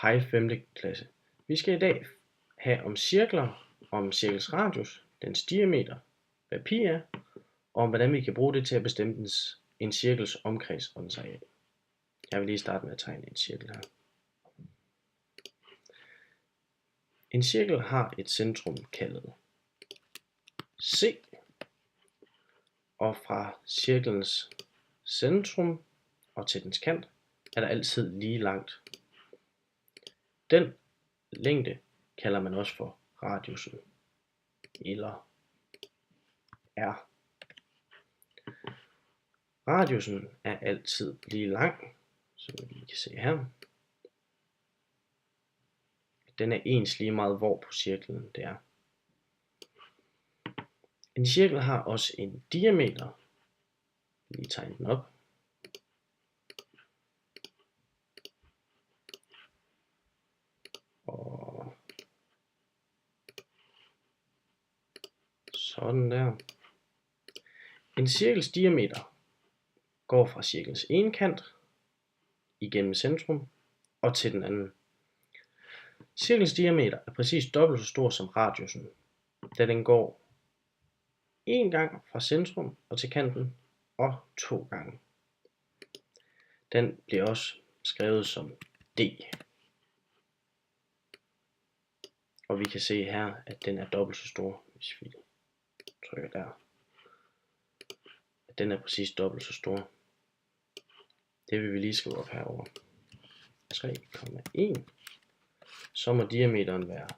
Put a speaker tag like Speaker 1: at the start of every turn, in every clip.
Speaker 1: Hej 5. klasse. Vi skal i dag have om cirkler, om cirkels radius, dens diameter, hvad pi er, og om hvordan vi kan bruge det til at bestemme en cirkels omkreds og dens areal. Jeg vil lige starte med at tegne en cirkel her. En cirkel har et centrum kaldet C, og fra cirklens centrum og til dens kant er der altid lige langt. Den længde kalder man også for radiusen, eller R. Radiusen er altid lige lang, som vi kan se her. Den er ens lige meget hvor på cirklen det er. En cirkel har også en diameter. Lige tegne den op. Og sådan der. En cirkels diameter går fra cirklens ene kant igennem centrum og til den anden. Cirklens diameter er præcis dobbelt så stor som radiusen, da den går en gang fra centrum og til kanten og 2 gange. Den bliver også skrevet som D. Og vi kan se her, at den er dobbelt så stor, hvis vi trykker der. At den er præcis dobbelt så stor. Det vil vi lige skrive op herover. 3,1. Så må diameteren være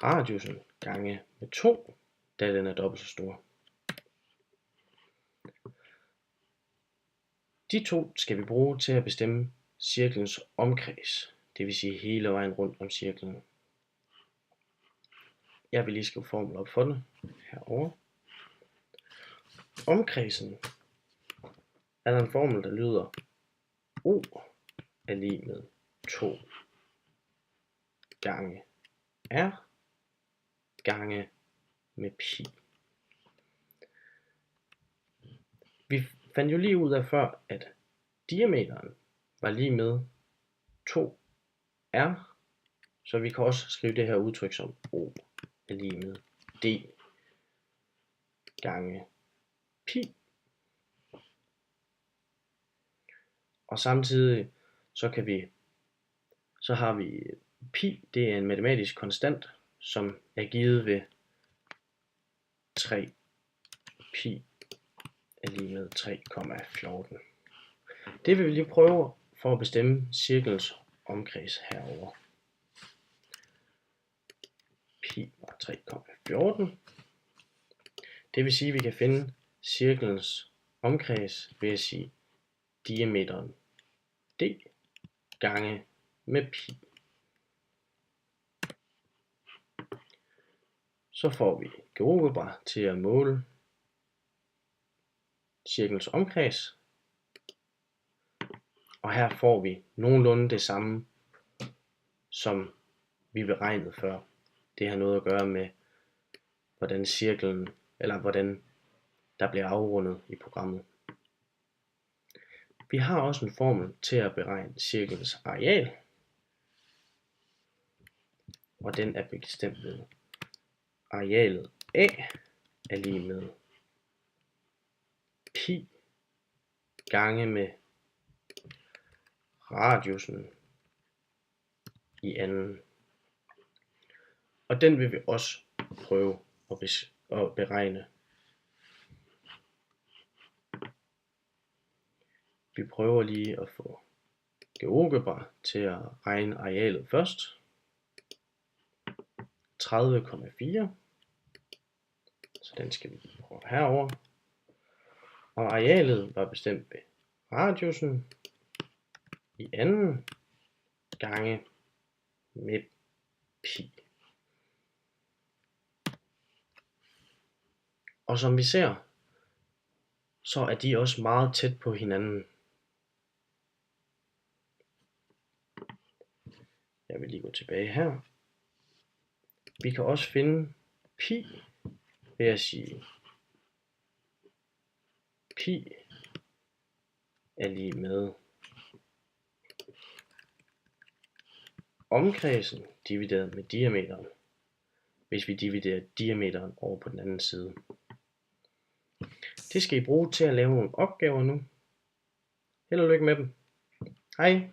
Speaker 1: radiusen gange med 2, da den er dobbelt så stor. De to skal vi bruge til at bestemme cirklens omkreds, det vil sige hele vejen rundt om cirklen. Jeg vil lige skrive formel op for det herover. Omkredsen er der en formel, der lyder O er lig med 2 gange R gange med pi. Vi fandt jo lige ud af før, at diameteren var lige med 2R, så vi kan også skrive det her udtryk som O er lige med D gange pi. Og samtidig så har vi pi, det er en matematisk konstant, som er givet ved 3 pi er lige med 3,14. Det vil vi lige prøve for at bestemme cirklens omkreds herover. Pi var 3,14. Det vil sige, at vi kan finde cirklens omkreds ved at sige diameteren D gange med pi. Så får vi GeoGebra til at måle cirklens omkreds. Og her får vi nogenlunde det samme, som vi beregnede før. Det har noget at gøre med, hvordan der bliver afrundet i programmet. Vi har også en formel til at beregne cirklens areal, og den er bestemt ved arealet A er lige med pi gange med radiusen i anden. Og den vil vi også prøve at beregne. Vi prøver lige at få GeoGebra til at regne arealet først. 30,4. Så den skal vi prøve herover. Og arealet var bestemt ved radiusen i anden gange med pi. Og som vi ser, så er de også meget tæt på hinanden. Jeg vil lige gå tilbage her. Vi kan også finde pi ved at sige pi er lige med omkredsen divideret med diameteren, hvis vi dividerer diameteren over på den anden side. Det skal I bruge til at lave nogle opgaver nu. Held og lykke med dem. Hej!